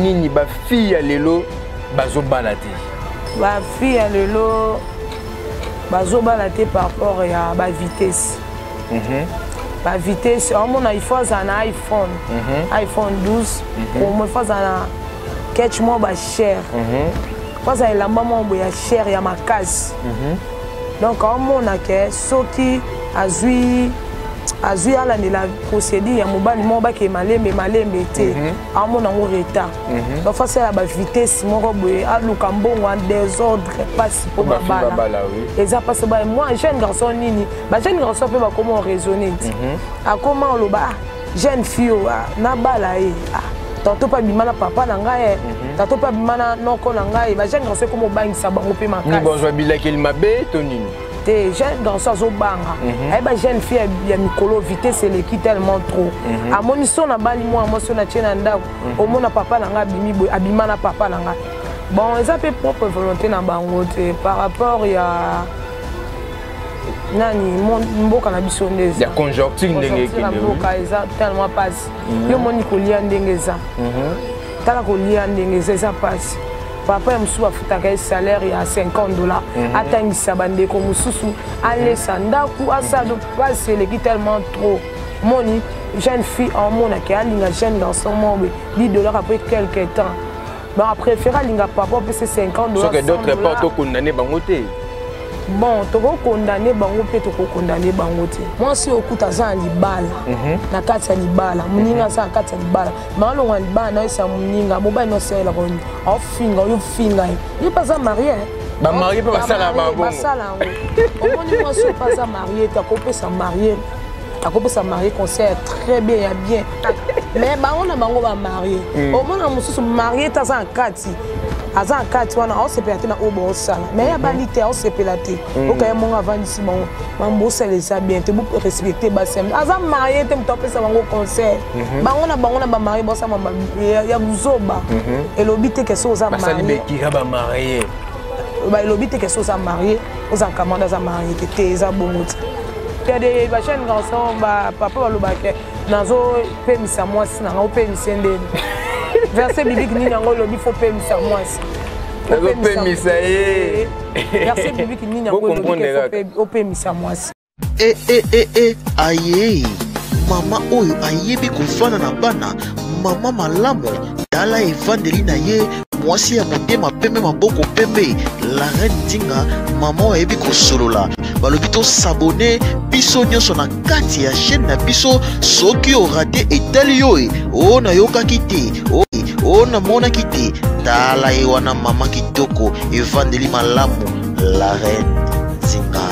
nini ba fille ya lelo bazo balate ba fille ya lelo bazo balate par rapport à ba vitesse ba vitesse on a iPhone na iPhone iPhone 12 pour moi faut na catch moi ba cher parce que la maman ya cher ya makasi donc on a que soki azui ala de la procédure ya mobali moba ke malembe te amona ngo retard donc face à la vitesse moko boye aluka mbongo en désordre passe pour bala et ça passe ba moi jeune garçon nini ba jeune garçon peut ba comment raisonner a comment lo ba jeune fille na bala e tantôt pas bimana papa na ngai tantôt pas bimana noko na ngai ba jeune garçon comme bangisa bango pe makasi ni bonjour bilaki il mabe to nini jeune garçon zo banga et ba jeune fille ya mikolo vitesse elle qui tellement trop a moniso na bali moi moso na tena ndako au mona papa na nga bimi boy abimana papa na nga bon ça peut propre volonté na bango te par rapport ya nani mboka na biso ndeza ya conjoncture ndenge ki mboka eza tellement passe yo moni kolia ndenge za tala kolia ndenge za passe papa ya musu afutaka salaire ya $50 atangisa bandeko mususu alesa ndaku asado passe eleki tellement trop moni jeune fille en mona ki alinga jeune garçon mobe $10 après quelque temps bon préfère alinga papa pe $50 so que d'autres pas to condamner bango te bon toko condamner bango pe toko condamner bango te moi si okuta za libala na kati ya libala muninga za kati ya libala malonga libala na isa muninga mobali no sela ko ofinga yo finga ni pas za marié ba marié pe basala ba bon basala o moni moi si pas za marié ta ko pe sa marié akopesa marié concert très bien ya bien mais bango na bango ba marié o mona mususu marié ta za kati aza kati wana on se pelaté na obo sala mais ya balité on se pelaté okaya monga avant ici bon mambo ça les a bien te vous respecter basem aza marié te mtope sa bango concert bango na ba marié bon ça mama ya buzoba et lobité que so za marié basali ki ba marié ba lobité que so za marié aux encamarades za marié te za bongo il y a des chaînes garçons ba papa ba lobake nazo pemisa mwasi na ngo pemisa ndeni verset biblique ni nango lobi faut pemisa mwasi pemisa ye verset biblique ni nango lobi faut pemisa mwasi aye mama oyo ayebi kofana na bana mama malamu tala evandeli na ye mwasi ya motema pembe maboko pembe la reine Dinga mama oyo ayebi kosolola balobi to s'abonner biso nyonso na kati ya chaîne na biso soki orate etali yo o na yokaki te o na monaki te tala ye wana mama kitoko evandeli malamu la reine Dinga.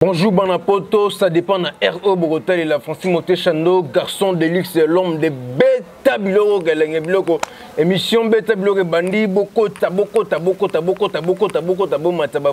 Bonjour Banapoto, ça dépend de R.O. Bogota et la Francine Moté Chando, garçon de luxe, l'homme de Beta Biloro, émission Beta Biloro Bandi, Bokota,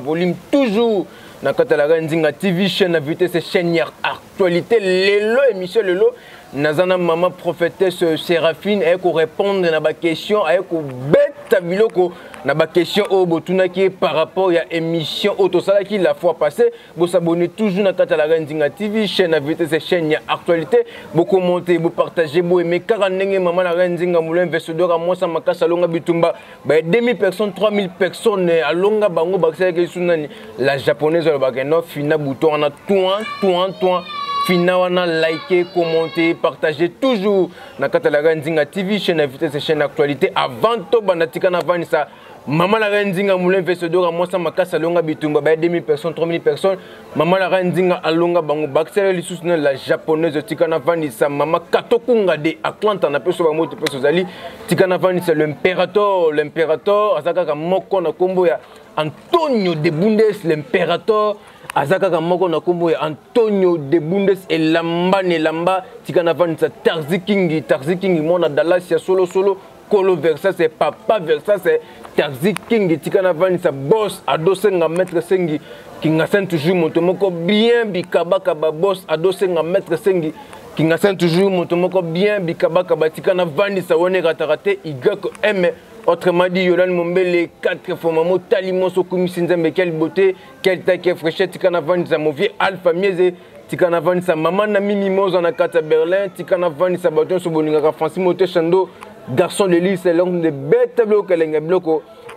volume toujours. Na kata la Rendinga TV, chaîne à vitesse, chaîne actualité, l'élo, émission l'élo. Nazana maman prophétesse Séraphine, elle ko répondre à ma question, elle ko Beta Biloro. Na ba question au botuna qui par rapport à émission Autosala qui la fois passée, vous s'abonnez toujours na kata la Rendinga TV, chaîne à vitesse, chaîne actualité, vous commentez, vous partagez, vous aimez 40 maman la Rendinga moulin versodor à moi ça makasa longa bitumba, ba 2000 personnes, 3000 personnes à longa bango baksa ke sunani la japonaise le bagano fina bouton on a toi fina wana liker, commenter, partager toujours na kata la Rendinga TV, chaîne à vitesse, chaîne actualité avant to banatika na vanisa. Maman la Rendinga moulin versodor à moi ça makasa longa bitumba ba 2000 personnes 3000 personnes maman la Rendinga alonga bango baksa les sous la japonaise tikana vanisa mama katokunga de Atlanta na peso ba moto peso zali tikana vanisa l'impérateur azaka moko na kombo ya Antonio de Bundes l'impérateur azaka moko na kombo ya Antonio de Bundes et lamba tikana vanisa Tarzi King mona Dallas ya solo Kolo Versa c'est papa Versa c'est Tarzi King tikana vanisa boss adosenga maître sengi kinga sen toujours motomoko bien bikabaka ba boss adosenga maître sengi kinga sen toujours motomoko bien bikabaka batikana vanisa wone ratarate igako m autrement dit Yolan Mombele 4 fois mamo talimo so kumisinzembe quelle beauté quelle taille fraîcheur tikana vanisa movie alpha mieze tikana vanisa maman na mimi moza na kata Berlin tikana vanisa baton so boninga Francine Moté Chando garçon de l'île, c'est l'homme de bête bloc, bloc.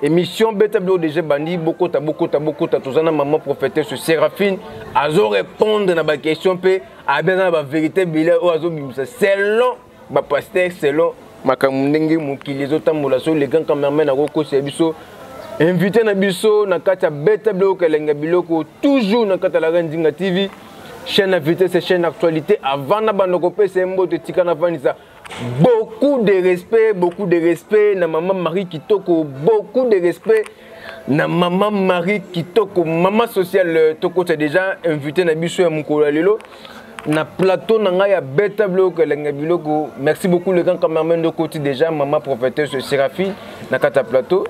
Émission bête bloc déjà bandi, beaucoup, tout ça, maman prophétesse Séraphine, azo répondre à ma question, puis à bien la vérité, selon ma pasteur, selon ma kamundenge, mon qui les autres moulasso, les gants cameramen à Roko Sebiso, invité na biso, na kata bête bloc, biloko, toujours na kata la Rendinga TV, chaîne invité, c'est chaîne actualité, avant na bandokopé, c'est un mot de Tikana Vanissa. Beaucoup de respect, na maman Marie Kitoko, beaucoup de respect, na maman Marie Kitoko, maman sociale Toko, c'est déjà invité na biso ya mukolo lelo, na plateau na ya beta bloc lenga biloko. Merci beaucoup le grand cameraman de côté déjà, maman prophétesse Séraphine, na kata plateau.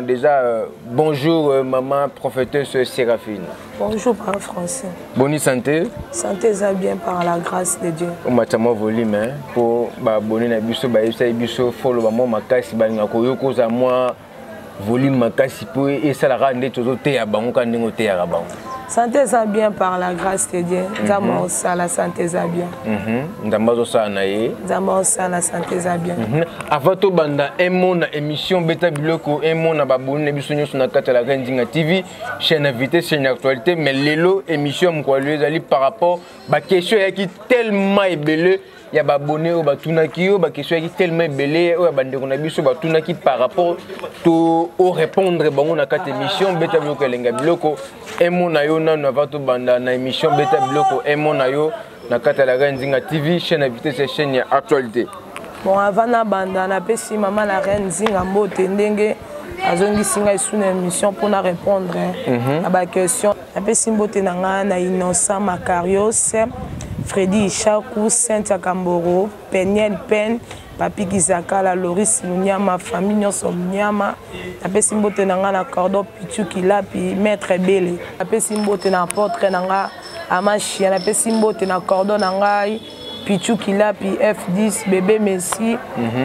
Déjà, bonjour maman prophétesse Séraphine. Bonjour par français. Bonne santé. Santé ça bien par la grâce de Dieu. On m'a tellement volume pour abonner na biso ba biso follow ba moi makasi ba ngako yoko za moi volume makasi pour et ça la rendre toujours te ya bango quand ndingo te ya bango. Santé ça bien par la grâce de Dieu. D'abord ça la santé ça bien. Ndambazo ça na ye. D'abord ça la santé ça bien. Avant to banda emo na émission beta biloko emo na babone biso nyoso na kata la Rendinga TV chaîne invité chaîne actualité mais lelo émission mkwalo ezali par rapport ba question ya ki tellement ebele ya babone o batunaki o ba question ya ki tellement ebele o bande ko na biso batunaki par rapport to au répondre bango na kata émission beta biloko lenga biloko emo na yo na avant to banda na émission beta biloko emo na yo na kata la Rendinga TV chaîne invité c'est chaîne ya actualité. Bon, avant la bande, on a payé maman la reine Zinga Mbote Ndenge. Azongi singa une émission pour nous répondre à la question. On a payé Mbote Nanga na Innocent Macarios, Freddy Ishaku, Cynthia Kamboro, Peniel Pen, Papi Gizaka, la Loris Munyama, famille Nyonso Munyama. On a payé Mbote Nanga na Cordon Pichu Kila, puis Maître Bele. On a payé Mbote na Portrait Nanga Amachi. On a payé Mbote na Cordon Nanga. Pichu Kila, puis F10, Bébé Messi,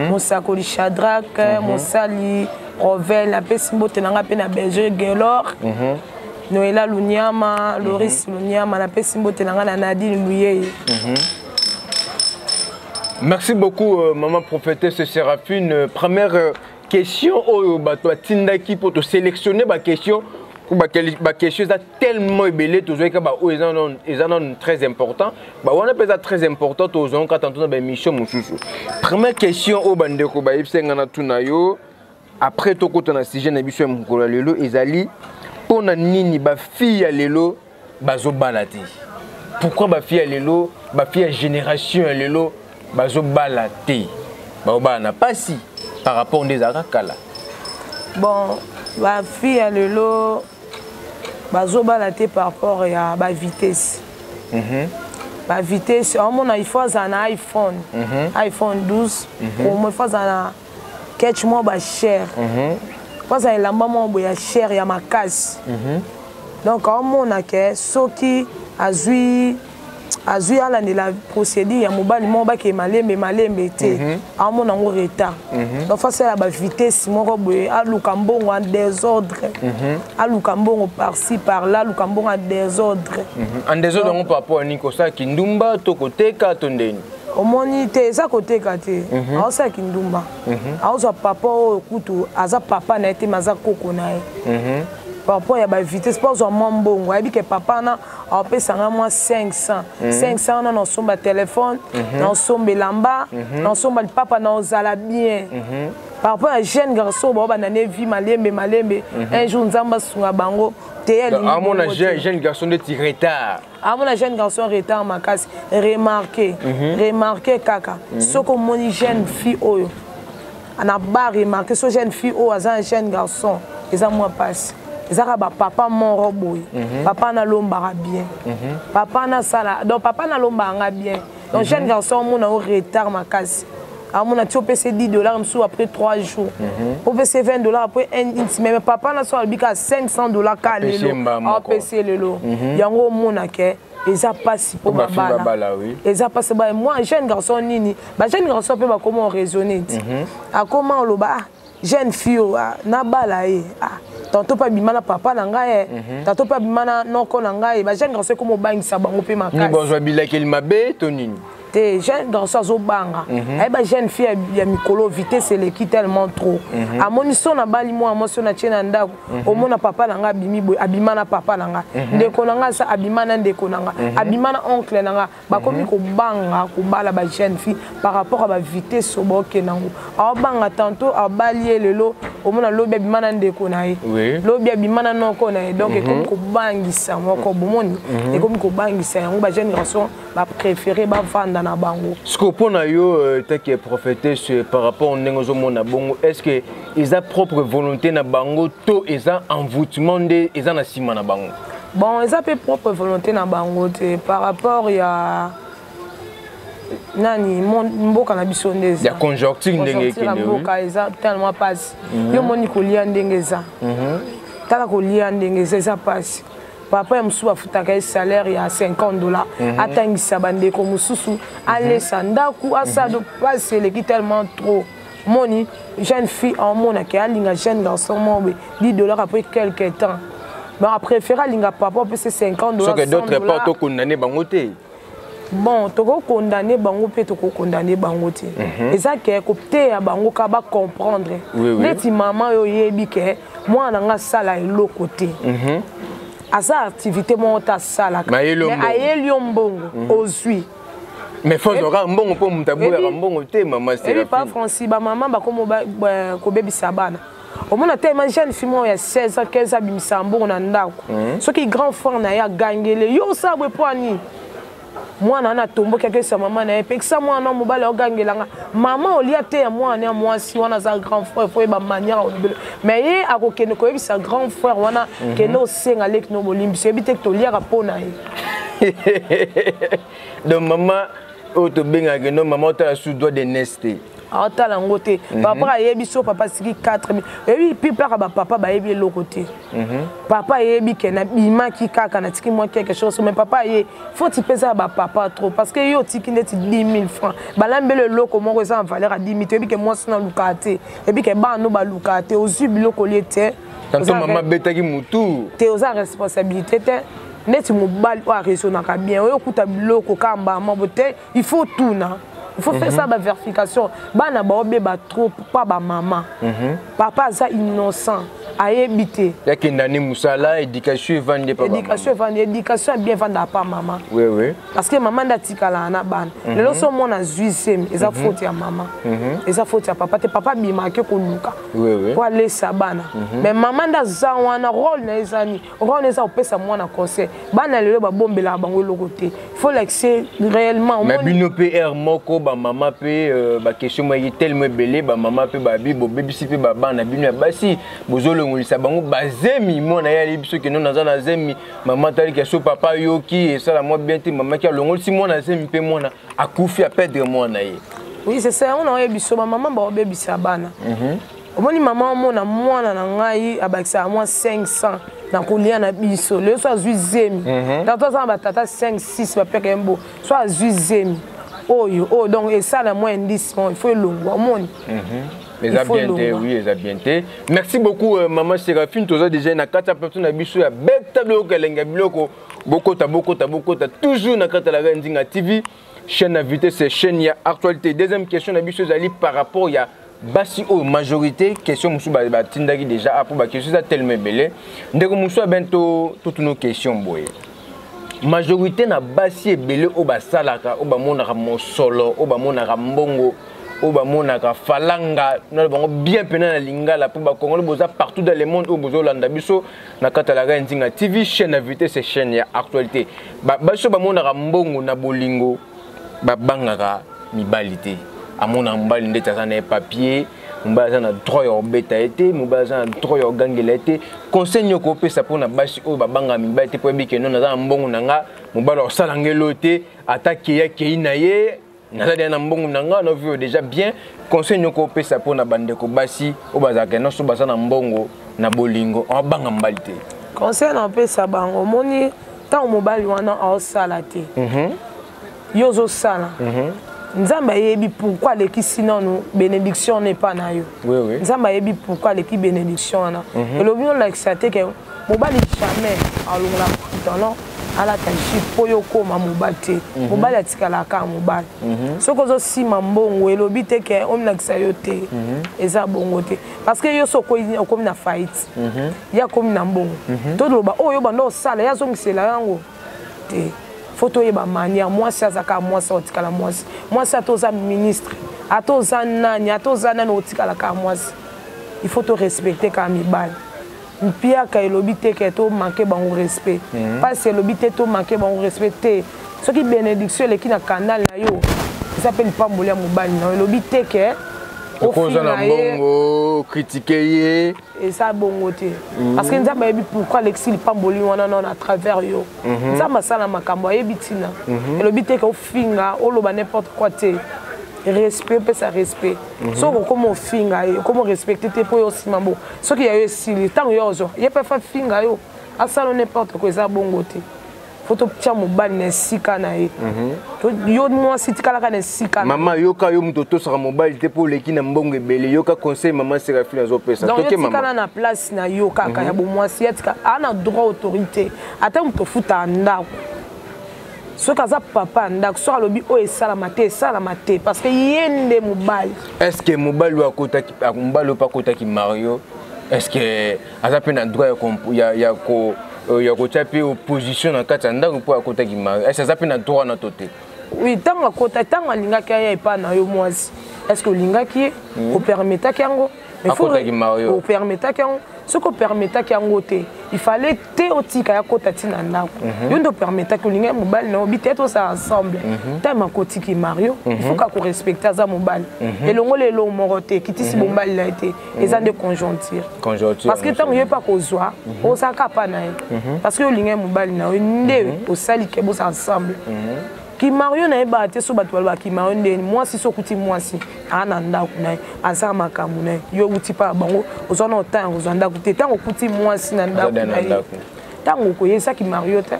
Moussakoli Chadrak, Moussali Rovel, la Pessimbo Tenanga Pena Berger Gelor, Noëlla Lunyama, Loris Lunyama, la Pessimbo Tenanga Nadine Louye. Merci beaucoup, maman prophétesse Séraphine. Première question, toi, Tindaki, pour te sélectionner ma question. La question est tellement belle, c'est très important. On appelle ça très important quand on a une mission. Première question, après tout on a sujet na biso mukolo lelo ezali pona nini ba fille lelo bazo balati. Pourquoi ba fille lelo, ba fille génération lelo bazo balati. Ba bana pas si par rapport des arakala. Bon, ba fille lelo bazo balati par rapport à ba vitesse. La vitesse, il faut un iPhone, iPhone 12, il faut un catch moi cher. Il faut un lamba cher, il y a ma casse. Donc, on a que ceux qui a vu la procédure, il y a mon qui est malembe, on a un retard. Donc, il faut la vitesse, à l'Ukambon en désordre, à l'Ukambon par-ci, par-là, l'Ukambon en désordre. En désordre, on peut pas Nikosa qui ndumba to côté katondeni. Au monité, ça côté katé. On sait qui ndumba. On sait papa au couteau, aza papa na été maza kokonae. Par rapport à la vitesse, pas au mambo. On a dit que papa a payé 500. 500, on a son téléphone, on a son lamba, on a son papa, on a bien. Par rapport à un jeune garçon, on a vie malembe. Un jour, on a son bango. À mon jeune garçon de retard. À mon jeune garçon retard, ma casse. Remarquez, kaka. Ce que mon jeune fille, on a pas remarqué, ce jeune fille, on a un jeune garçon. Ils ont moins passé. Papa mon robot, papa na lomba bien, papa na sala, donc papa na lomba bien. Donc jeune garçon mon a au retard ma casse. À mon a tu payé $10 après 3 jours. Pour payer $20 après une semaine. Mais papa na soit bika $500 calé lo. PC le lo. Yango mon a que ils a passé pour ma bala. Ils a passé moi jeune garçon nini. Ba jeune garçon peut comment raisonner. À comment lo ba jeune fille na bala tantôt pas bimana papa na ngai tantôt pas bimana noko na ngai ba jeune garçon comme bangisa bango pe makasi ni bonjour bila qu'il mabe to nini T'es jeune garçon à Zobanga. Et jeune fille à Mikolo, vitesse c'est l'équipe tellement trop. À mon histoire, na bali moi, moi sur na tchénanda. Au moins na papa nanga bimi boy, abimana papa nanga. Ndeko nanga sa abimana ndeko nanga. Abimana oncle nanga. Ba komi ko banga ko bala ba jeune fille par rapport à ba vitesse so boke nango. A banga tantôt a balier lelo, au moins na lobi abimana ndeko nae. Lobi abimana noko nae. Donc comme ko bangisa moi ko bomoni. Et comme ko bangisa yango ba jeune garçon ba préférer ba vendre. Ce que pour nous, tant que prophétesse par rapport au Nengozomona Bongo, est-ce que ils ont propre volonté na Bango, tout ils ont envoûtement de ils ont nasima na Bango. Bon, ils ont propre volonté na Bango par rapport il y a nani mboka na biso ndeza. Il y a conjoncture ndenge kende. Mboka ils ont tellement passe. Yo moni ko lia ndengeza. Tala ko lia ndengeza ça passe. Papa ya musu afutaka salaire ya $50. Atangisa bandeko mususu alesa ndaku asado passe l'équipe tellement trop. Moni jeune fille en mona ki alinga jeune garçon mobe $10 après quelques temps. Mais a préféré linga papa parce que $50. Ce que d'autres pas to condamné bango te. Bon, to ko condamné bango pe to ko condamné bango te. Et ça que copté ya bango ka ba comprendre. Leti maman yo yebi ke moi nanga sala elo côté. À sa activité monta sala mais ayeli mbongo ozui mais faut aura mbongo pour mutabuya mbongo te maman c'est et pas Francis ba maman ba comme ko bebisa bana au moins tellement jeune fille moi ya 16 ans 15 ans bimisa mbongo na ndako ce qui grand frère na ya gangele yo sa bwe poani moi na tombo quelque sa maman na epek sa moi na mobale o gangelanga maman olia te ya moi na moi si wana za grand frère faut ba manière mais ye akokene ko yebisa grand frère wana keno senga lek no bolimbi se bite to lia rapona ye donc maman o to benga no maman ta sous doigt de nester a tala ngote papa yebi so papa siki 4000 et puis pipla ka papa ba yebi le côté papa yebi ke na bima ki kaka na tiki moi quelque chose mais papa ye faut ti pesa ba papa trop parce que yo tiki ndeti 10 000 francs balambe le loko moko ça en valeur à 10 000 et puis que moi sina lukate et puis que ba no ba lukate ozu biloko liete tanto maman betaki mutu te oza responsabilité te neti mobali o arésonaka bien oyo kuta biloko kamba mabote il faut tout na. Il faut faire ça, la vérification. Bana ba obeba trop, pas ba maman. Papa ça innocent, a évité. Il y a qui n'ani musala, éducation vendée par maman. Éducation bien vendée par maman. Oui oui. Parce que maman d'atika la na ban. Le loso mon a zuisem, et ça faute à maman. Et ça faute à papa. Te papa bi marqué ko luka. Oui oui. Pour aller sa bana. Mais maman da za wana rôle na ezani. Rôle na ça opesa moi na conseil. Bana le ba bombe la bango le côté. Il faut l'accès réellement. Mais bino PR moko ba maman pe ba question moi tellement belé ba maman pe ba bi bo baby si pe ba bana bino ba si bozolo ngulisa bango bazemi mo na ya biso ke non na zemi maman tali ke so papa yo ki et ça la moi bien te maman ki longo si mo na zemi pe mo na akufi a perdre mo na ye. Oui c'est ça on a biso ba maman ba baby sa bana. Omoni maman mo na mwana na ngai abakisa moi 500 na kolia na biso le so azuzemi. Dans toi ça ba tata 5 6 ba peke mbo so azuzemi. Oh, donc et ça la moins 10 il faut le monde. Les a bien été, oui, les a bien été. Merci beaucoup maman Séraphine, tu as déjà na kata personne abiso ya betable ko lenga biloko beaucoup ta toujours na kata la Ndinga TV chaîne invité c'est chaîne ya actualité. Deuxième question abiso zali par rapport ya basi o majorité question musu ba tindaki déjà pour ba question ça tellement belé. Ndeko musu bento toutes nos questions boye. Majorité na basi ebele o basalaka o bamonaka mosolo o bamonaka mbongo o bamonaka falanga na bango bien pena na lingala po ba Congolais boza partout dans le monde o bozo landa biso na katalaga Ndinga TV chaîne invité c'est chaîne ya actualité baso bamonaka mbongo na bolingo babangaka mibalité amona mbali ndeta sana papier mbaza na droit ya beta été mbaza na droit ya gangela été conseil nyoko pesa pona basi o babanga mibali te po ebike non na mbongo nanga mobala osalangelo te attaque ya keina ye nazali na mbongo nanga na vu déjà bien conseil nyoko pesa pona bandeko basi o bazaka no so bazana mbongo na bolingo o banga mbali te conseil na pesa bango moni tant mobali wana o salate yozo sala Nzamba yebi pourquoi l'équipe sinon bénédiction n'est pas na yo. Oui oui. Nzamba yebi pourquoi l'équipe bénédiction na. Et le bien l'accepter que mobali jamais alonga dans alata jupe po yo koma mobali te mobali atikalaka mobali soki ozosima mbongo elobi te ke ominakisa yo te eza bongo te parce que yo so okomi na faillite ya komi na mbongo toloba oyo banda osala ya azongisela yango te faut toyeba manière mwasi azaka mwasi otikala mwasi atoza ministre atoza nani otikalaka mwasi il faut to respecter ka mibali mpia ka elobi te ke to manquer bango respect parce elobi te to manquer bango respect te soki bénédiction eleki na canal na yo s'appelle pamboli ya mobali na elobi te ke okoza na mbongo critiquer ye et ça bongo te parce que nzamba yebi pourquoi l'exil pamboli wana non à travers yo nzamba sala makambo yebi tina elobi te ke ofinga oloba n'importe quoi te respect pe ça respect so comment finga comment respecter te po yo simambo so ki ya yo sili tant yo zo ye pe fa finga yo asalo n'importe quoi ça bongo te faut to tia mobali na sika na ye yo moi si tikala ka na sika maman yoka yo muto saka mobali te po leki na mbongo ebele yoka conseil maman Séraphine azo pesa toke maman tikala na place na yo kaka ya bo moi si etika ana droit autorité ata muto futa ndako so kaza papa ndako so alobi o esala mate parce que yende mobali est-ce que mobali wa kota ki mobali pa kota ki Mario est-ce que aza pe na droit ya ko ya kotia pe opposition na kati ya ndako po akota ki Mario est-ce aza pe na droit na tote oui tanga kota tanga lingaki ya epa na yo mwasi est-ce que lingaki o permetaki yango akota ki Mario o permetaki yango ce qu'on permettait qu'il y il fallait te otika ya kota tina ndako yo ndo permettait que linga mobile na obité to ça ensemble tellement koti ki Mario il faut qu'on respecte za mobile et longo le long moroté kitisi mobile la été les ans de conjoncture parce que tant yo pas kozwa o sa kapa na parce que linga mobile na nde o sali ke bo ensemble ki Mario na eba te so bato ba ki Mario ndeni moi si so kuti moi si ana ndako na asa makamu na yo uti pa bango ozona otango ozanda kuti tango kuti moi si na ndako na tango ko yesa ki Mario te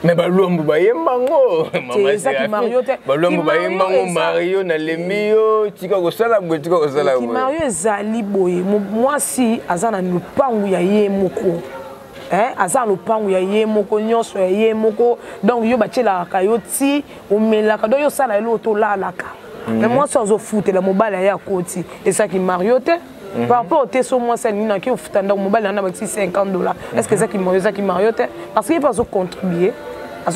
mais balombo ba yembango mama c'est ki Mario te balombo ba yembango Mario na lemio tika ko sala ki Mario ezali boye moi si azana lupangu ya ye moko aza lopangu ya ye moko nyonso ya ye moko donc yo batiela kayoti omelaka donc yo sala elo to lalaka mais moi ça zo foutela mobile ya koti et ça qui Mario te par rapport au teso moi ça nina ki ofutanda mobile na ba $50 est-ce que ça qui Mario te parce qu'il pas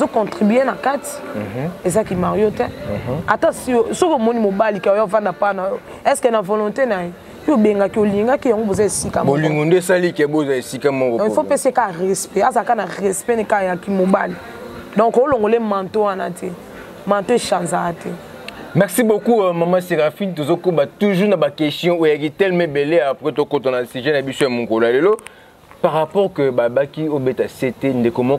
contribuer na kati et ça qui Mario te attends si so moni mobile ka yo vanda pa na est-ce que na volonté na yo benga ki olinga ki yango boza esika mo bolingo nde sali ke boza esika mo il faut penser ka respect azaka na respect ne ka ya ki mobile donc olongole manteau anate manteau chanzate. Merci beaucoup maman Séraphine tozoko ba toujours na ba question ou yaki tellement belé après to quand on a sujet na biso mon kola lelo par rapport que babaki obeta CT nde comment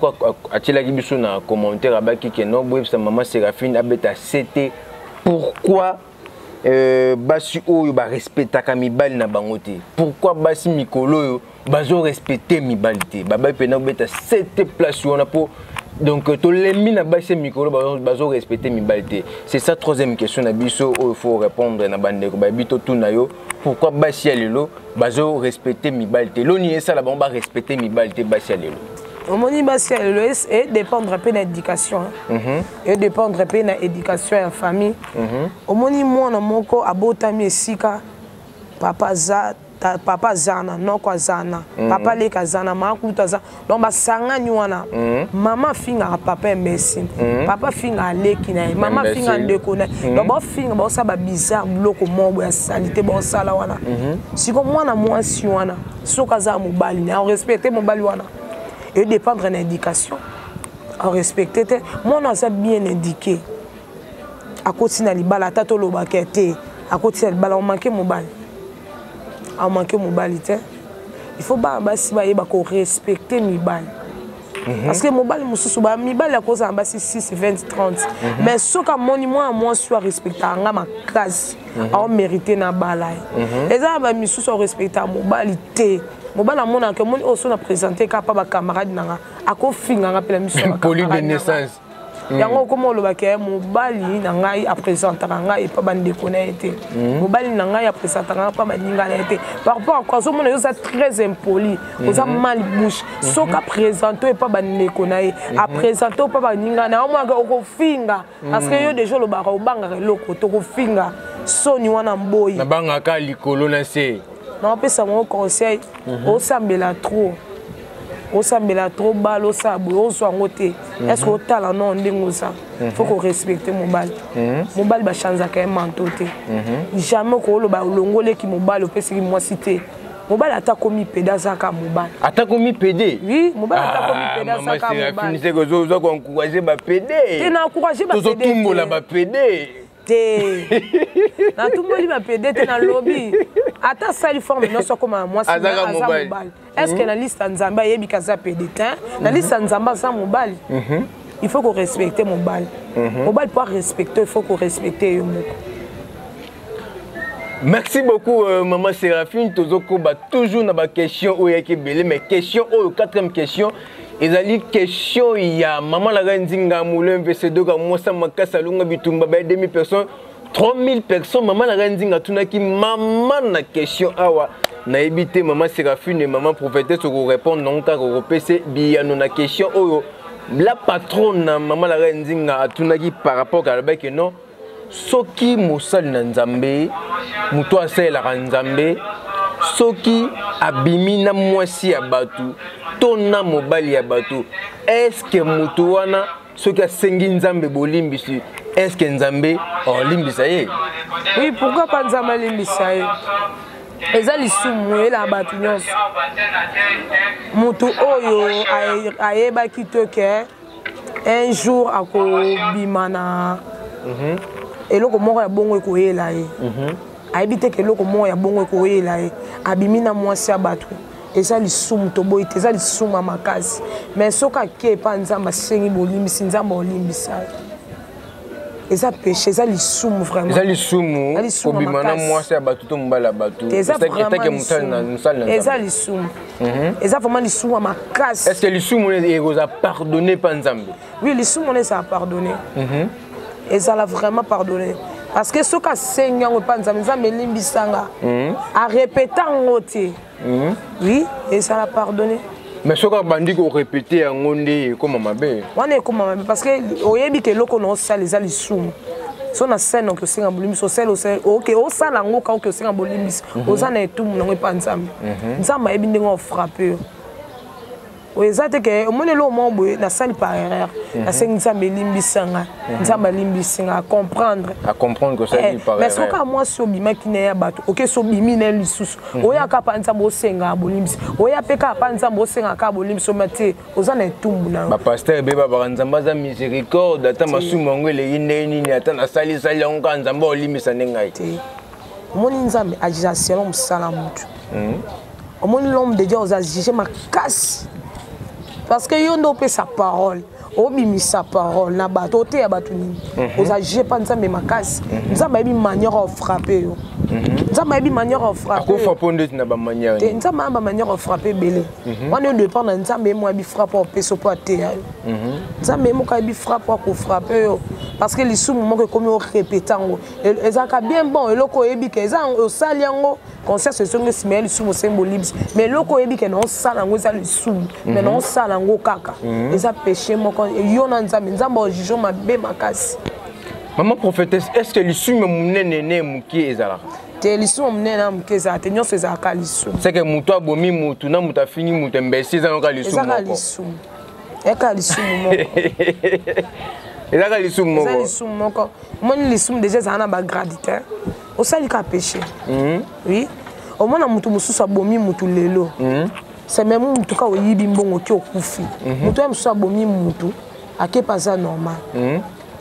atila ki biso na commentaire abaki ke no boy sa maman Séraphine abeta CT pourquoi basi oyo ba respectaka mibali na bango te pourquoi basi mikolo yo bazo respecter mibali te baba pena obeta cette place on a pour donc to lembi na basi mikolo bazo respecter mibali te c'est ça troisième question na biso il faut répondre na bandeko ba bito tuna yo pourquoi basi ya lelo bazo respecter mibali te loni esa la ba respecter mibali te basi ya lelo omoni basi ya lelo et dépendre peu d'éducation et dépendre peu na éducation ya famille omoni mwana moko abotami esika papa zana noko zana papa leka zana makuta zana donc basangani wana mama finga papa mbesi papa finga leki na mama finga ndeko na donc ba finga ba sa ba bizarre bloko mobo ya salité ba sala wana siko mwana mwasi wana soka za mobali na respecter mobali wana et dépendre de l'éducation à respecter moi on a bien indiqué à côté na libala tato lo bakete à côté na libala on manquait mobile il faut ba basi ba yeba ko respecter mibali parce que mobile mususu ba mibali à cause en basi 6 20 30 mais soka moni moi soit respecter nga makasi a mériter na balai et ça ba misusu respecter mobile te mobala mona que mon oso na présenter ka pa ba camarade nanga ako finga nga pela mission poli de naissance yango komo lo bakaya mobali na ngai a présenter ngai pas bande connaître mobali na ngai a présenter ngai pas baninga na été par rapport à quoi mon ça très impoli oza mal bouche soka présenter pas bande connaître a présenter pas baninga na moi ko finga parce que yo déjà lo ba ko banga loko to ko finga soni wana mboyi na banga ka likolo na se non pesa mon conseil o sambela trop bal au sable, au soin est-ce que tu as non ça? Faut qu'on respecte mon bal. Mon bal va changer quand même mantoté. Jamais qu'on le bal longolé qui mon bal au PC qui moi cité. Mon bal a commis pédasa comme mon bal. A commis pédé? Oui, mon bal a commis pédasa comme mon bal. C'est que vous encouragez ma pédé. Tu n'as encouragé ma pédé. Tout le monde a pédé. Na tout le monde va pédé dans le lobby. Ata sali forme non so comme moi c'est un mobile. Est-ce que la liste nzamba yebi kaza pédé la liste nzamba ça mobile. Il faut qu'on respecte mobile. Mobile pour respecter, il faut qu'on respecte Merci beaucoup maman Séraphine tozoko ba toujours na ba question o yaki belé mais question o quatrième question ezali question ya maman la nzinga moulin VC2 ka mosa makasa lunga bitumba ba 2000 personnes 3000 personnes maman la nzinga tunaki maman na question awa na ebité maman Séraphine et maman prophétesse ko répondre non ka ko PC biano na question o la patronne maman la nzinga tunaki par rapport à la que non soki mosali na nzambe muto asalelaka nzambe soki abimi na mwasi ya batu to na mobali ya batu eske mutu wana soki asengi nzambe bolimbisi eske nzambe olimbisa ye? Oui, pourquoi pas nzambe olimbisa ye? Eza lisumu ela batu nyonso mutu oyo ayebaki to ke un jour akobima na eloko moko ya bongo ekoyela ye ayebite ke eloko moko ya bongo ekoyela ye abimi na mwasi ya bato eza lisumu toboyi te eza lisumu ya makasi mais soki ake epa nzambe asengi bolimbisi nzambe olimbisa eza péché eza lisumu vraiment eza lisumu kobima na mwasi ya bato to mobali ya bato eza lisumu eza vraiment lisumu ya makasi. Est-ce que lisumu ekozala pardonné pa nzambe? Oui, lisumu eza pardonné. Et ça l'a vraiment pardonné. Parce que ce que c'est à répéter en ôté. Oui, et ça l'a pardonné. Mais ce que bandi ko répéter en ondé comme mabe. On est comme mabe parce que oyebi ke loko no sala les alisum. So na scène que singa bolimi so sel OK o sala ngo ka que singa bolimi ozana etum no pa nzambe. Nzambe ebi ndingo frapper. Exact que au moins le moment na sali par erreur na sengi nzambe limbisanga nzambe limbisinga comprendre que ça dit par erreur mais soka moi so bima kine ya bato OK so bimi na lisusu oya ka pa nzambe osenga bolimbisi oya peka pa nzambe osenga ka bolimbisi mate ozana etumbu na ba pasteur beba ba nzamba za miséricorde ata masumu ngele yineni ni ata na sali onka nzamba olimbisa nengai moni nzambe agisation musala mutu moni l'homme de Dieu aux agir ma casse. Parce que yondo pe sa parole, obimi sa parole na bato te ya bato ni. Aux agir pas nzambe makasi. Nzambe bi manière à frapper yo. Nzambe bi manière à frapper. Ako fraponde na ba manière. Nzambe ba manière à frapper belé. On ne dépend na nzambe moi bi frappe au peso pa te ya. Nzambe mo ka bi frappe ko frapper yo. Parce que les sous mo que comme répétant ezaka bien bon eloko ebi ke eza o saliango concert ce sont les mais les sous symboliques mais eloko ebi ke non salango za les sous mais non salango kaka eza péché mo yo na nzambe nzambe ojijo mabe makasi. Maman prophétesse, est-ce que les sous me munene muki ezala? Te les sous munene muki ezala te nyonso ezaka les sous. C'est que muto abomi mutu na muta fini mutu mbesi za noka les sous moko. Ezaka les sous. Eka les sous moko. Ezaka les sous moko. Ezaka les sous moko. Moi les sous déjà ça na ba gradité. Au sali ka péché. Oui. Au moins na mutu mususu abomi mutu lelo. C'est même mutu ka oyibi mbongo ki okufi. Mutu mususu abomi mutu ake pas ça normal.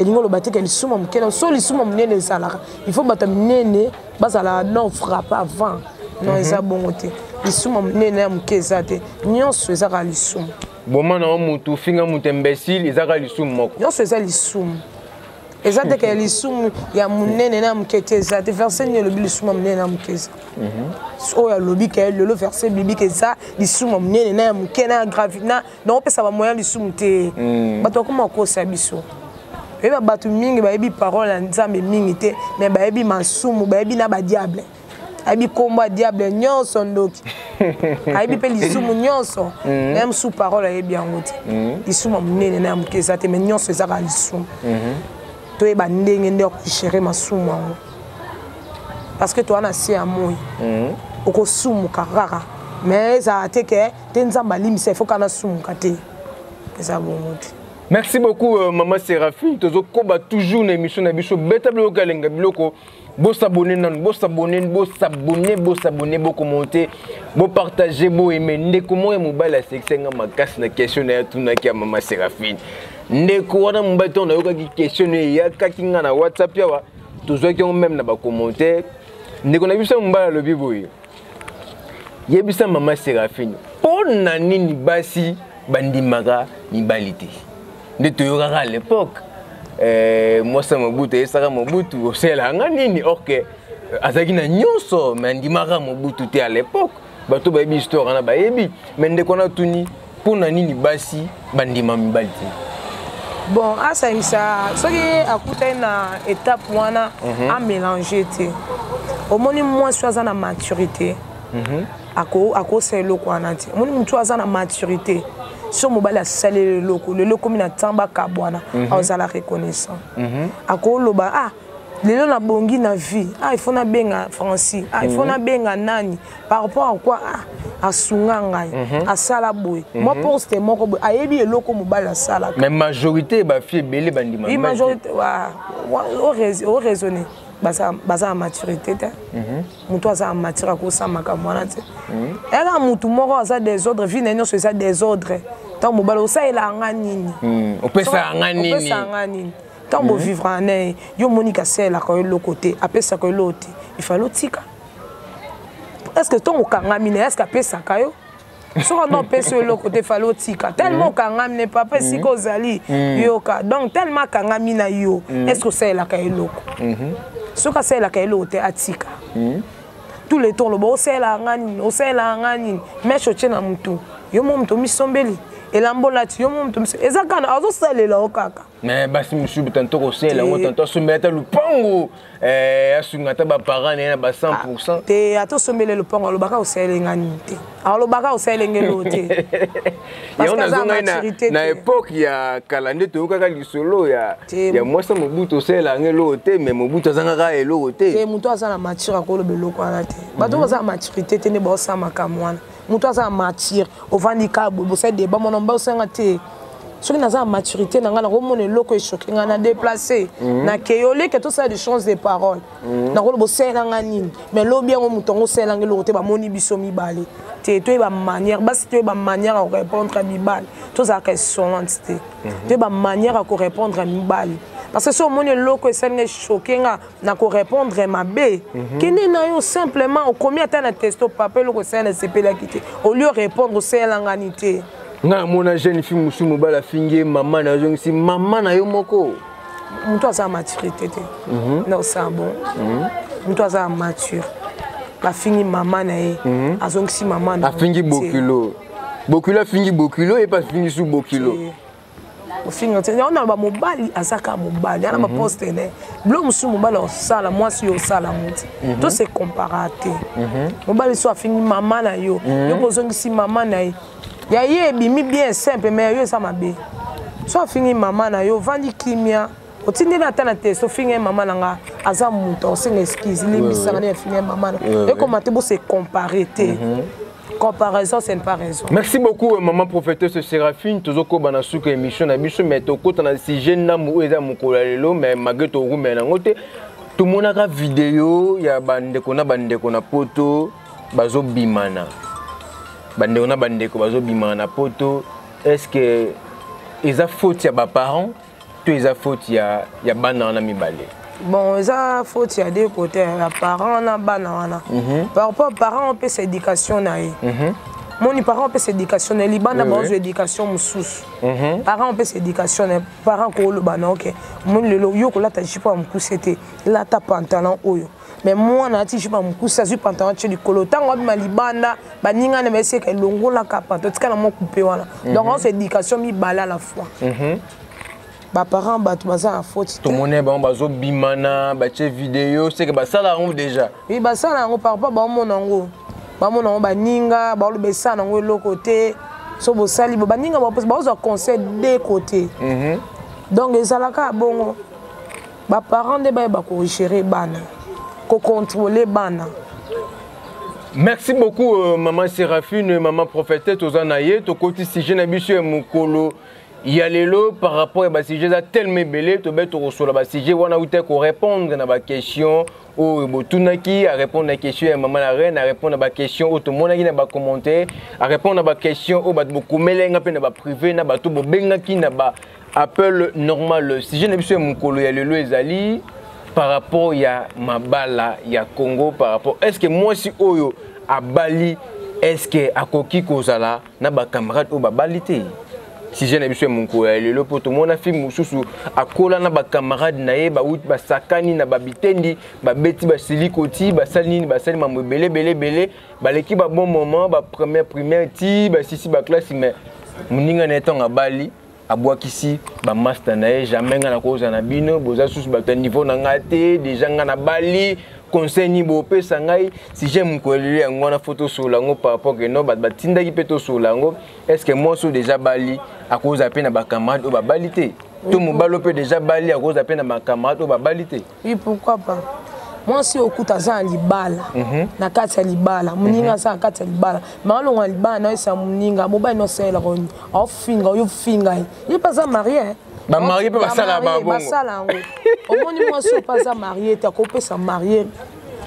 Et nous le bâti que les sous mokela so les sous monene salaka. Il faut battre nene bazala non frappe avant. Non eza bongo te. Les sous monene mokeza te. Nyonso ezaka les sous. Bon na mutu finga mutu imbécile ezaka les sous moko. Nyonso eza les sous. Ezate que les sous ya monene na mokete ezate verset ni le bilu sous monene na mokeza. So ya lobi ke le verset biblique eza les sous monene na mokena gravina. Donc ça va moyen les sous te. Bato kuma ko sabiso. Et ba batu mingi ba yebi parole nzambe mingi te mais ba yebi masumu ba yebi na ba diable. Ayebi komba diable nyonso ndoki. Ayebi pe lisumu nyonso même sous parole ayebi yango te. Lisumu munene na mukeza te mais nyonso ezaka lisumu. To yeba ndenge ndeko gérer masumu yango. Parce que toi na si amoyi. Oko sumu karara. Mais ça a été que Tenzamba limse faut qu'on assume kate. Ça bon. Merci beaucoup maman Séraphine. Tozo koba toujours une émission na biso beta bloka lenga biloko. Bo s'abonner nan, bo s'abonner, bo s'abonner, bo s'abonner, bo commenter, bo partager, bo aimer. Ndeko mo ya mobile seksenga makasi na question na tuna ki maman Séraphine. Ndeko wana mbato na yoka ki question ya kakinga na WhatsApp yawa. Tozo ki on même na ba commenter. Ndeko na biso mbala lobi boye. Yebisa maman Séraphine pona nini basi bandimaka mibalite nde toyokaka à l'époque moi ça Mobutu esaka Mobutu oselanga nini orke azaki na nyonso mais andimaka Mobutu te à l'époque bato bayebi histoire na bayebi mais ndeko na tuni pona nini basi bandima mibalite. Bon asangisa soki akuta na étape wana a mélanger te omoni moi soaza na maturité ako c'est loko anati moni mutu aza na maturité so mobali asali le loko mina tamba kabwana azala reconnaissant ako loba lelo na bongi na vie il faut na benga Francis il faut na benga nani par rapport à quoi asunga ngai asala boy moi pour c'était moko boy ayebi eloko mobali asala mais majorité ba fille belé bandima oui majorité au raisonner baza maturité te mutu aza mature ko samaka mwana te ela mutu moko aza désordre vie na nyonso eza désordre tant mobali osaela nga nini opesa nga nini tant bo vivre en yo monika sela ko le côté apesa ko l'autre il faut l'otika est-ce que ton okangami est-ce que apesa kayo so on pesa le côté fa l'otika tellement kangami ne pas pesi ko zali yoka donc tellement kangami na yo est-ce que sela kayo loko ce que c'est la caïlote atika tous les temps le beau c'est la ngani mais je tiens à mutu yo mon to misombeli et lambola ti yo mon to ezakana azo sale la okaka mais basi monsieur tanto ko c'est la tanto se mettre le pango asungata ba parents na ba 100% te ato sombele le pango lo baka o sale ngani te alors lo baka o sale ngelo te parce que na époque ya kalande to kaka lisolo ya moi ça Mobutu sala ngelo te mais Mobutu zanga ka elo te te mutu azana mature ko lo beloko ala te bato baza maturité te ne ba sama kamwana mutu aza mature ovandika bo se débat mon ba senga te ce qui n'a maturité n'a pas de loko et choqué n'a déplacé n'a kéolé que tout ça des choses de parole n'a pas de bosser l'angani mais l'eau bien au mouton c'est l'angle au téba moni bisomi balé tu es ba manière bas tu es ba manière à répondre à mi balle tout ça question l'entité tu es ba manière à répondre à mi balle parce que si on est loko et c'est choqué n'a qu'à répondre à ma bé qui n'est pas simplement au combien de temps na testo papa loko c'est un CP la quitter au lieu répondre c'est l'anganité nga mona jeune fille musu mobala finge maman na jongisi maman na yo moko mutu aza maturité te non ça bon mutu aza mature la fingi maman na ye azongisi maman na fingi bokilo fingi bokilo et pas fingi sous bokilo au fingi te on a ba mobali azaka mobali ana ba poste ne blo musu mobali osala moi si osala muti tout c'est comparaté mobali so fingi maman na yo yo bozongisi maman na ye ya ye bimi bien simple mais yo ça mabe so fingi maman na yo vandi kimia otindi na tana te so fingi maman nga aza muto c'est excuse les misanga na fingi maman et comment te bo se comparer te comparaison c'est pas raison. Merci beaucoup maman prophétesse Séraphine tozoko bana suka émission na biso mais to kota na sujet na mu eza mukola lelo mais mageto rume na ngote tout monaka vidéo ya bandeko na poto bazo bimana bandeko bazo bimana na poto est-ce que eza faute ya ba parents to eza faute ya bana na mibale? Bon, eza faute ya deux côtés ya parents na bana wana par rapport parents on peut éducation na ye mon parents on peut éducation na libana ba éducation mususu parents on peut éducation na parents ko lo bana OK mon lelo yo ko lata jipa mkusete lata pantalon oyo mais moi na ti jipa mkusa zu pantalon che likolo tango bi malibanda baninga na mese ka longola ka pantalon tika na mo couper wana donc on éducation mi bala la fois Ba parents ba tout baza en faute. Tout monde ba bazo bimana, ba che vidéo, c'est que ba ça là on déjà. Oui, ba ça là on par rapport ba mon ngo. Ba mon ngo ba ninga, ba lo be ça ngo l'autre côté. So bo sali ba ninga ba zo conseil des côtés. Donc les alaka bongo. Ba parents de ba ko gérer bana. Ko contrôler bana. Merci beaucoup maman Séraphine, maman prophétesse Tozanaye, to côté si je n'habite mukolo yalelo par rapport à si j'ai tellement belé to beto reçoit ba si j'ai wana outé ko répondre na ba question ou botunaki à répondre à question maman la reine à répondre à ba question ou to monaki na ba commentaire à répondre à ba question ou ba beaucoup melenga pe na ba privé na ba to bo bengaki na ba appel normal si je n'habite mukolo yalelo ezali par rapport à Mabala, il y a Congo, par rapport. Est-ce que moi, si Oyo à Bali, est-ce que à Koki Kozala, n'a pas camarade ou Balité? Si je n'ai pas mon courrier, le poteau, mon affaire, Moussou, à Kola, n'a pas camarade, naïe, ba sakani, n'a pas bitendi, ba beti, ba silikoti, ba salini, ba salini, ma belé, ba l'équipe, ba bon moment, ba première, ti, ba sisi, ba classe, mais mon ninga n'est à Bali. Abouakisi ba master nae jamais ngana koza na bino boza susu ba niveau na ngate déjà ngana Bali conseil ni bo pesa ngai si j'aime ko lele ngona photo sur lango par rapport que no ba tinda ki peto sur lango est-ce que moi so déjà Bali à cause à peine na ba camarade ou ba balité tout mon balo peut déjà Bali à cause à peine na ba camarade ou ba balité. Oui, pourquoi pas. Moi si okuta za libala na kati ya libala muninga za kati ya libala malonga libala na isa muninga mobile no sela ko ofinga yo finga il pas ça marié ba marié pe ba sala ba bongo ba sala ngo omoni moi si pas ça marié ta couper ça marié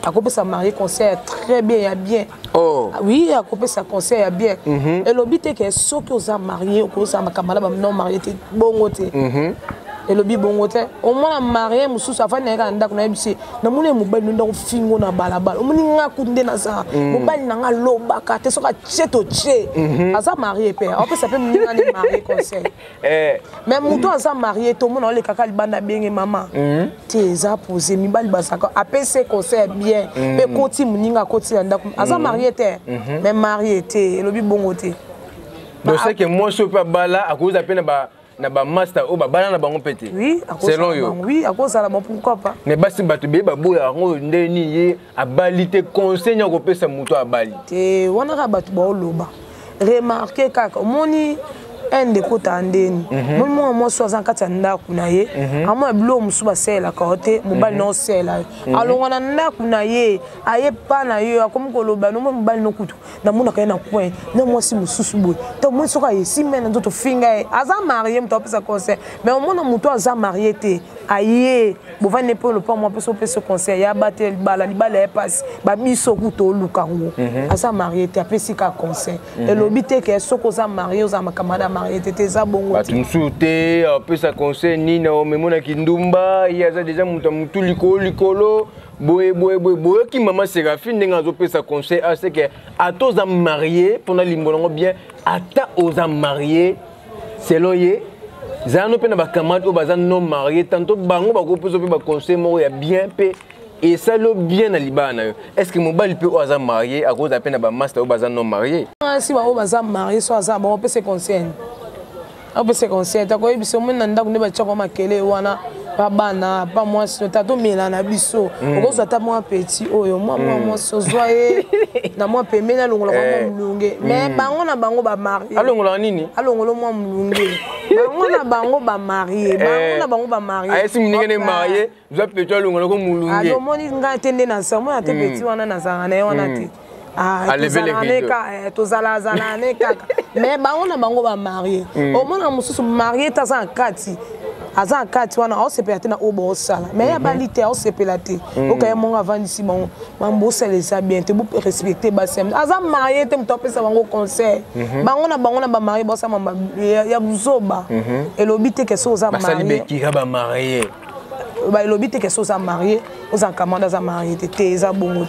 à couper ça marié conseil très bien ya bien oh oui à couper ça conseil ya bien et le but est que ceux qui ont marié ko ça makamala ba non marié te bongo te et le bibongote au moins marié mususu afanya ka ndako na yebisi na mune mobali ndo fingo na balabala omuni nga kunde na za mobali na nga lobaka te soka cheto che aza marié père on peut s'appeler muninga ni marié conseil mais muto aza marié to mona le kaka libanda benge maman te za poser mibali basaka apese conseil bien pe koti muninga koti na ndako aza marié te mais marié te le bibongote donc c'est que moi je peux bala à cause d'appel na ba master ou ba bana na bango pété. Oui, à cause selon yo. Oui, à cause ça là pourquoi pas. Mais basi batu be ba boya ngo ndeni ye a balité conseil ko pesa muto a bali. Te wana ka batu ba loba. Remarquer kaka moni un de kota ndeni. Moi so za kata ndaku na ye. Amo blo musu ba sela ka hote mobali no sela. Alors wana ndaku na ye aye pa na yo akomi ko loba no mobali no kutu. Na muna ka na point. Na moi si mususu boy. To moi so ka ye si mena ndo to finga aza marié mto pesa conseil. Mais au moins muto aza marié te aye bo va ne pas le pas moi pesa conseil ya batel bala libala e passe ba biso kuto lukango. Aza marié te apesi ka conseil. Et l'obité que soko za marié za makamada marié te za bongo. Ba tumsute apesa conseil ni na memona kindumba ya za déjà mutu likolo boye qui maman Séraphine ndenga zo pesa conseil à c'est que à tous à marier pour na limbongo bien ata aux à marier selon ye zano pe na ba camarade ou bazan non marié tantôt bango ba ko pesa pe ba conseil mo ya bien pe et ça le bien na libana est-ce que mobile peut aux à marier à cause à peine ba master ou bazan non marié si ba o bazan marié so za ba o pesa conseil on peut se conseiller ta ko biso mon nda ko ne ba tshako makele wana bana pas moi si tato melana biso ko so ta moi petit oyo moi so zoye na moi pembe na longola ko mulunge mais bango na bango ba marié alongola nini alongolo moi mulunge bango na bango ba marié bango na bango ba marié ay si muninga ne marié zo petit alongola ko mulunge ado moni nga tende na sa moi te petit wana na sa na wana te mais bango na bango ba marié au moins mususu marié ta za kati aza kati wana o sepelate na obo sala mais ya balite o sepelate o kaya monga avandisi bango mambo selesa bien te bu respecter basem aza marié te mto pesa bango conseil bango na ba marié bosa mamba ya buzoba et lobite que so za marié basali bekira ba marié ba lobite que so za marié os en commande za marié te za bongo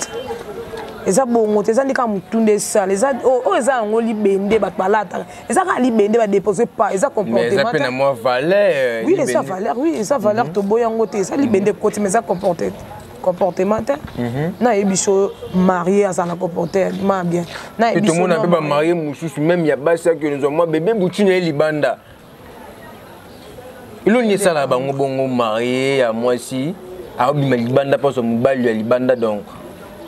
eza bongo te eza ndika mutunde sala eza o eza ngo libende bat balata eza ka libende ba déposer pas eza comportement mais eza pena moi valeur oui eza valeur oui eza valeur to boyango te eza libende côté mais eza comportement na ebiso marié à na comportement bien na ebiso tout le monde peut marié mususu même ya basa que nous moi bébé butune libanda Il y a ça là, bon marié à moi aussi. Ah oui, mais libanda pas son mobile libanda donc.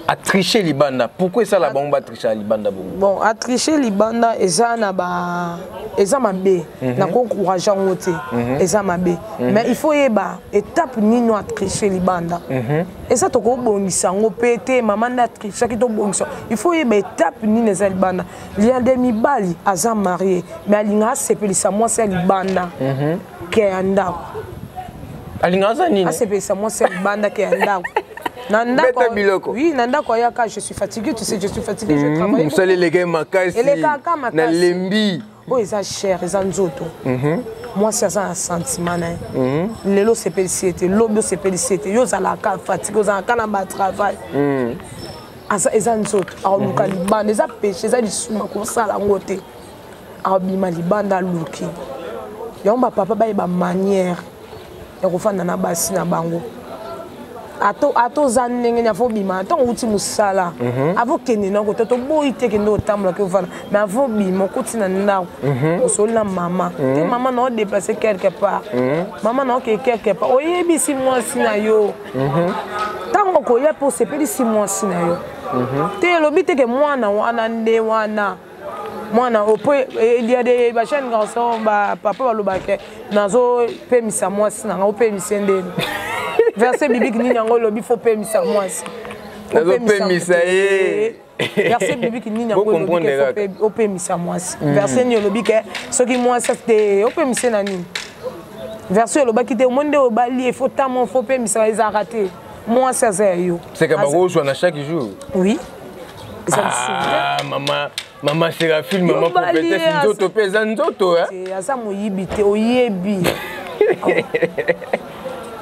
A tricher libanda. Pourquoi ça la bombe a tricher libanda bon, a tricher libanda et ça na ba eza mabe na ko encourager ngote eza mabe mais il faut yeba étape nino a tricher libanda et ça to ko bongisa ngo pété maman na tricher ki to bongisa il faut yeba étape nino eza libanda lia demi bali aza marié mais alinga sepelisa moi c'est libanda ke anda alinga za nini sepelisa moi c'est libanda ke anda Nanda oui, Nanda Koyaka, je suis fatigué, tu sais, je suis fatigué, je travaille. Vous savez les gars makasi. Et les kaka makasi. Na lembi. Oh, ils sont chers, ils sont nzoto. Moi, c'est un sentiment. Lelo c'est pélicité, l'obio c'est pélicité. Yo ça la fatigué, ils ont un travail. Ils sont nzoto. Alors nous caliban, ils ont péché, ils ont dit souma comme ça la ngote. Alors bima libanda luki. Yo mba papa ba ba manière. Ya kufana na basi na bango. Ato zanenge na fo bima to uti musala avo kene na ko to boy te kene o tamla ke vana mais avo bima ko tina na o so la mama te mama na o déplacer quelque part mama na o quelque part o yebi si moi sina yo tango ko ya po se pedi si moi sina yo te lobi te ke mwana wana nde wana mwana o po il y a des ba chaîne garçon ba papa ba lobake nazo pe misa moi sina o pe misende verset biblique ni nango lobi faut payer misa moi. Faut payer misa eh. Verset biblique ni nango lobi faut payer misa moi. Verset ni lobi que ce qui moi c'est au payer misa nani. Verset lobi qui te monde au bali il faut tellement faut payer misa ils a raté. Moi c'est yo. C'est que bako soit na chaque jour. Oui. Ah maman Séraphine maman prophétesse nzoto pesa nzoto hein. C'est ça mo yibité oyebi.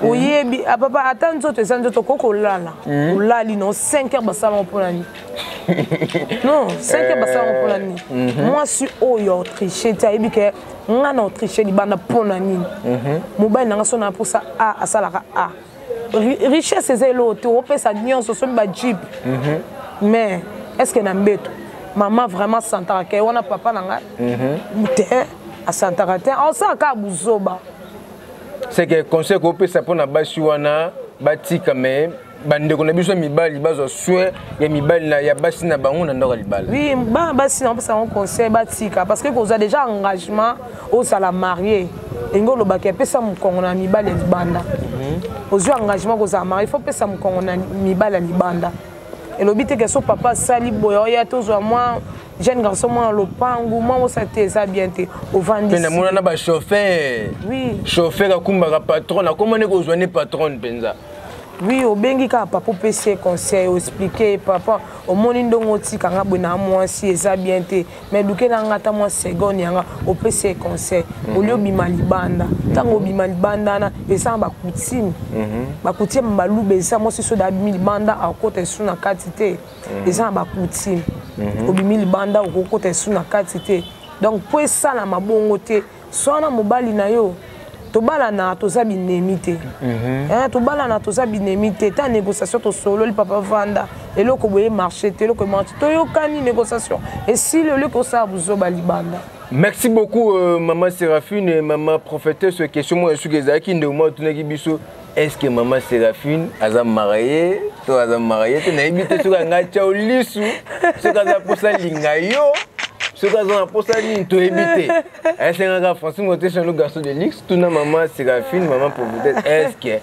Oui, papa, attends, tu es en train de lala. Lali, non, 5 heures, ça va pour l'année. Non, 5 heures, ça va pour l'année. Moi, je suis au Autriche, tu as dit que on a Autriche, il y a pour l'année. Mobile, on a pour ça A, ça la A. Richesse, c'est l'autre, tu peux ça, on se bat jeep. Mais, est-ce qu'il y a un bête? Maman, vraiment, Santarake, on a papa, à Santarake, on s'en a bouzoba. C'est que conseil qu'on peut s'apprendre à Basuana, Batika mais bande qu'on a besoin mibali bazo soin ya mibali na ya basi na bango na ndora libala. Oui, basi na ça on conseil Batika parce que vous avez déjà engagement au sala marié. Ngolo ba ke pesa mukongo na mibali libanda. Aux engagement que vous avez marié, il faut pesa mukongo na mibali libanda. Et le but est que son papa sali boyo ya toujours moi jeune garçon moi le pangu moi ça ça bien té au vendis. Mais mon na ba chauffeur. Oui. Chauffeur akumba patron, comment ne ko joindre patron penza. Oui, au bengi ka papa PC conseil expliquer papa au moni ndongo tika ngabo na moi si ça bien té mais duke na ngata moi seconde yanga au PC conseil au lieu bima libanda tango bima libanda na esa ba coutume ba coutume ba lube esa moi si so da bima libanda a côté sous na quantité esa ba coutume au bima libanda au côté sous na quantité donc pour ça na mabongo té so na mobali na yo tobala na toza binemité tobala na toza binemité ta négociation to solo le papa vanda et le ko boye marché te le ko marché to yo kani négociation et si le ko sa buzo balibanda. Merci beaucoup maman Séraphine et maman prophétesse sur question moi sur ezaki ndemo tunaki biso est-ce que maman Séraphine aza mariée to aza mariée te na ibité sur nga cha olisu sur kaza posa lingayo ce que vous avez posé à éviter. C'est un gars français, c'est un garçon de luxe. Tout le maman Séraphine, maman prophétesse. Est-ce que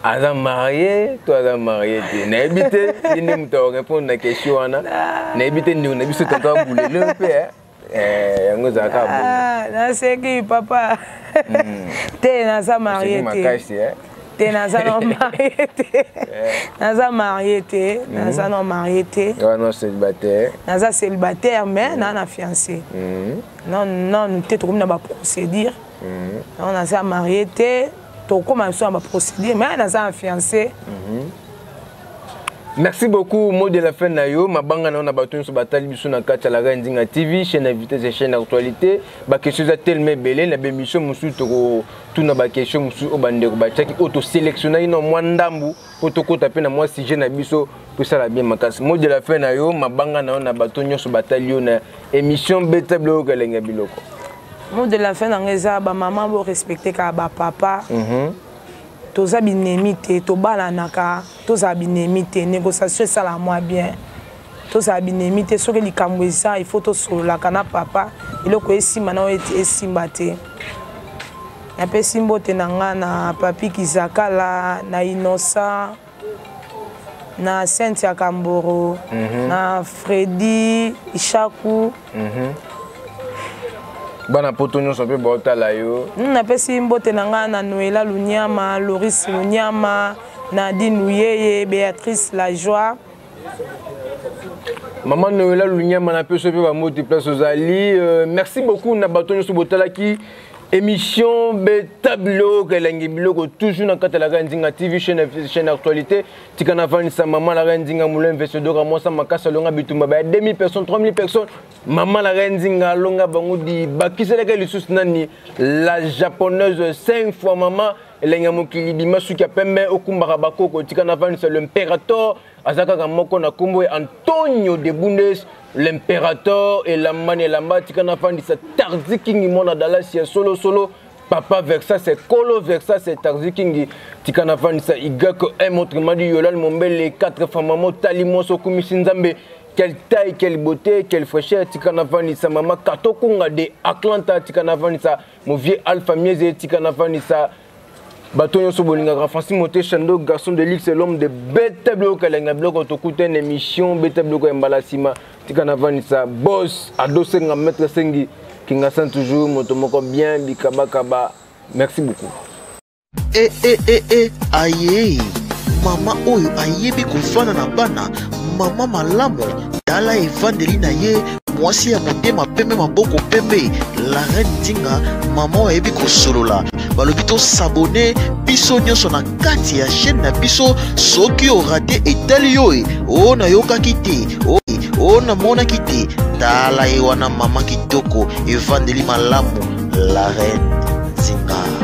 vous êtes marié? Toi, vous êtes marié. N'habitez pas, si nous répondre à la question. N'habitez pas, nous n'habitez pas à bouler le père. Ah, c'est qui, papa? Tu es marié. T'es naza non marié naza non marié non célibataire naza célibataire mais nana fiancé non t'es trop na ba procédure on naza marié to comment ça ba procédure mais naza fiancé. Merci beaucoup mot de la fin na yo mabanga na bato so batali biso na kati la Ndinga TV chaîne invité et chaîne actualité ba question za tellement belé na be mission musu to tuna ba question musu o bande ko ba chaki auto sélectionner ino mwandambu poto kota pe na moi sujet na biso pour ça la bien makasi mot de la fin na yo mabanga na bato nyoso batali yo na émission Beta Blog Kalenga Biloko. mot de la fin d'angeza ba maman bo respecter ka ba papa toza binemite to balanaka toza binemite négociation ça la moi bien toza binemite soki likambo eza il faut to solola kana papa iloko esimba na esimba te ape simbo te nanga na papi Kizakala na Innocent na Cynthia Kamboro na Freddy Ishaku bana poto nyonso pe botala yo na pe simbo te nanga na Noëlla Lunyama Loris Lunyama Nadine Uyeye Béatrice Lajoie Maman Noëlla Lunyama na pe so pe ba moti place ozali merci beaucoup na bato nyonso botala ki émission Betablo Kelengi Biloko toujours dans la Rendinga TV chaîne actualité tikana vanisa maman la Rendinga moulin investisseur moi ça makasa longa bitumba ba 2000 personnes 3000 personnes maman la Rendinga longa bango di bakisele ke lisusu nani la japonaise 5 fois maman elenga mokili bimasuki pembe okumbaka bakoko tikana vanisa l'impérateur azaka moko na kombo Antonio de Bundes l'impérateur et la manie la matikana fandi sa Tarzi King mona dalasi solo papa Versa c'est Kolo Versa c'est Tarzi King tikana fandi sa igako un autre madi yolal mombele les 4 femmes maman talimo sokumi sinzambe quelle taille quelle beauté quelle fraîcheur tikana fandi sa maman katokunga de Atlanta tikana fandi sa mon vieux Alpha Mieze tikana fandi sa Batonyo Sobolinga, Francis Moté Chando, garçon de l'X, l'homme de Betablo Kalenga, bloc autocoute une émission, Betablo Mbalasima, Tikana Vanessa, boss, Adosenga, maître Sengi, Kingasan toujours, Motomoko bien, Bikaba Kaba. Merci beaucoup. Aïe, maman Oyo, aïe, Bikofana na bana, maman Malamo, Dala Evandeli na ye, mwasi ya motema pembe maboko pembe, la reine Dinga, maman Ebi Kosolola. Balobi to s'abonner biso nyonso na kati ya chaîne na biso soki o raté etali yo o na yoka kite o na mona kite tala e wana mama kitoko Evandeli Malamu la reine Zinga.